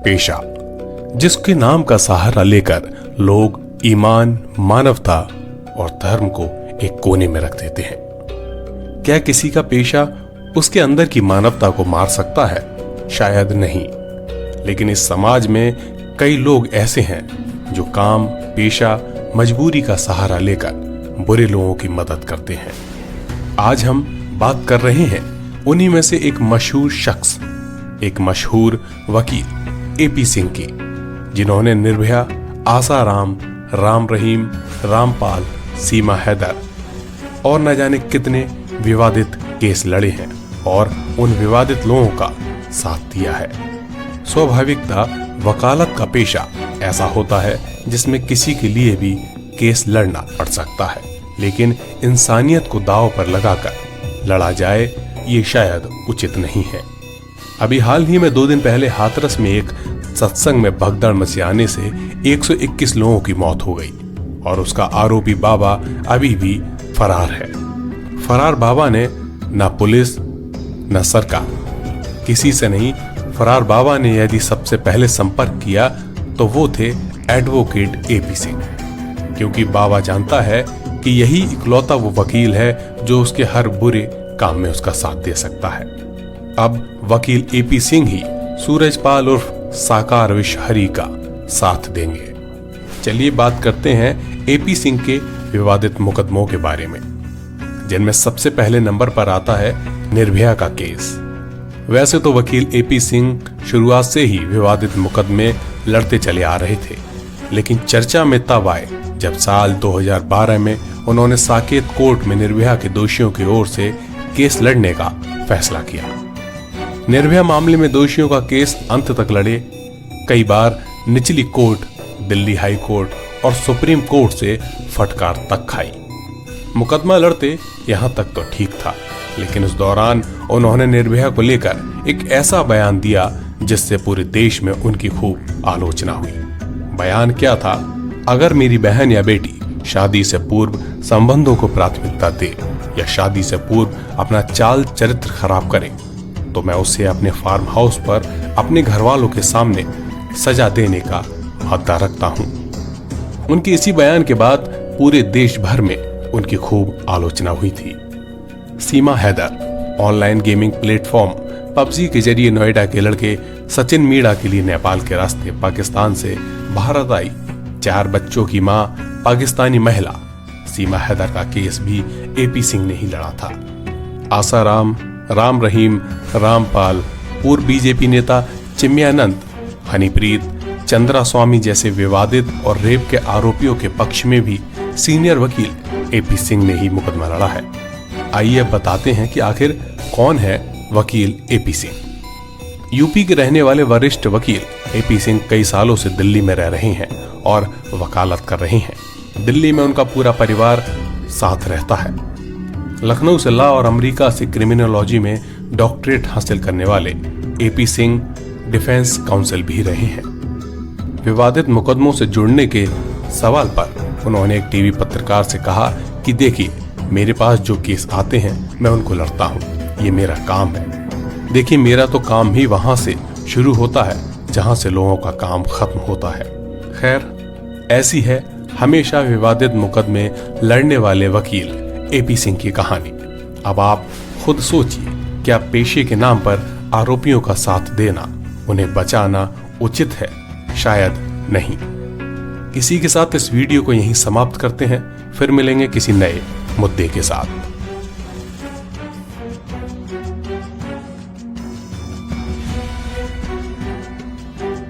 पेशा, जिसके नाम का सहारा लेकर लोग ईमान, मानवता और धर्म को एक कोने में रख देते हैं। क्या किसी का पेशा उसके अंदर की मानवता को मार सकता है? शायद नहीं। लेकिन इस समाज में कई लोग ऐसे हैं जो काम, पेशा, मजबूरी का सहारा लेकर बुरे लोगों की मदद करते हैं। आज हम बात कर रहे हैं उन्हीं में से एक मशहूर शख्स, एक मशहूर वकील एपी सिंह की, जिन्होंने निर्भया, आसाराम, राम रहीम, रामपाल, सीमा हैदर और न जाने कितने विवादित केस लड़े हैं और उन विवादित लोगों का साथ दिया है। स्वाभाविकता वकालत का पेशा ऐसा होता है जिसमें किसी के लिए भी केस लड़ना पड़ सकता है, लेकिन इंसानियत को दांव पर लगाकर लड़ा जाए ये शायद उचित नहीं है। अभी हाल ही में 2 दिन पहले हाथरस में एक सत्संग में भगदड़ मच जाने से 121 लोगों की मौत हो गई और उसका आरोपी बाबा अभी भी फरार है। फरार बाबा ने न पुलिस न सरकार किसी से नहीं, फरार बाबा ने यदि सबसे पहले संपर्क किया तो वो थे एडवोकेट एपी सिंह, क्योंकि बाबा जानता है कि यही इकलौता वो वकील है जो उसके हर बुरे काम में उसका साथ दे सकता है। अब वकील एपी सिंह ही सूरजपाल उर्फ साकार विषहरी का साथ देंगे। चलिए बात करते हैं एपी सिंह के विवादित मुकदमों के बारे में, जिनमें सबसे पहले नंबर पर आता है निर्भया का केस। वैसे तो वकील एपी सिंह शुरुआत से ही विवादित मुकदमे लड़ते चले आ रहे थे, लेकिन चर्चा में तब आए जब साल 2012 में उन्होंने साकेत कोर्ट में निर्भया के दोषियों की ओर से केस लड़ने का फैसला किया। निर्भया मामले में दोषियों का केस अंत तक लड़े। कई बार निचली कोर्ट, दिल्ली हाई कोर्ट और सुप्रीम कोर्ट से फटकार तक खाई। मुकदमा लड़ते यहां तक तो ठीक था, लेकिन उस दौरान उन्होंने निर्भया को लेकर एक ऐसा बयान दिया जिससे पूरे देश में उनकी खूब आलोचना हुई। बयान क्या था? अगर मेरी बहन या बेटी शादी से पूर्व संबंधों को प्राथमिकता दे या शादी से पूर्व अपना चाल चरित्र खराब करे तो मैं उसे अपने फार्म हाउस पर अपने घर वालों के सामने सजा देने का वादा रखता हूं। उनके इसी बयान के बाद पूरे देश भर में उनकी खूब आलोचना हुई थी। Seema Haider online gaming platform PUBG के जरिए नोएडा के लड़के सचिन मीणा के लिए नेपाल के रास्ते पाकिस्तान से भारत आई 4 बच्चों की मां पाकिस्तानी महिला सीमा हैदर का केस भी एपी सिंह ने ही लड़ा था। आसाराम, राम रहीम, रामपाल, पूर्व बीजेपी नेता चिन्मयानंद, हनीप्रीत, चंद्रा स्वामी जैसे विवादित और रेप के आरोपियों के पक्ष में भी सीनियर वकील एपी सिंह ने ही मुकदमा लड़ा है। आइए बताते हैं कि आखिर कौन है वकील एपी सिंह। यूपी के रहने वाले वरिष्ठ वकील एपी सिंह कई सालों से दिल्ली में रह रहे हैं और वकालत कर रहे हैं। दिल्ली में उनका पूरा परिवार साथ रहता है। लखनऊ से लॉ और अमेरिका से क्रिमिनोलॉजी में डॉक्टरेट हासिल करने वाले एपी सिंह डिफेंस काउंसिल भी रहे हैं। विवादित मुकदमों से जुड़ने के सवाल पर उन्होंने एक टीवी पत्रकार से कहा कि देखिए, मेरे पास जो केस आते हैं मैं उनको लड़ता हूँ, ये मेरा काम है। देखिए, मेरा तो काम ही वहां से शुरू होता है जहां से लोगों का काम खत्म होता है। खैर, ऐसी है हमेशा विवादित मुकदमे लड़ने वाले वकील एपी सिंह की कहानी। अब आप खुद सोचिए, क्या पेशे के नाम पर आरोपियों का साथ देना, उन्हें बचाना उचित है? शायद नहीं। इसी के साथ इस वीडियो को यहीं समाप्त करते हैं, फिर मिलेंगे किसी नए मुद्दे के साथ।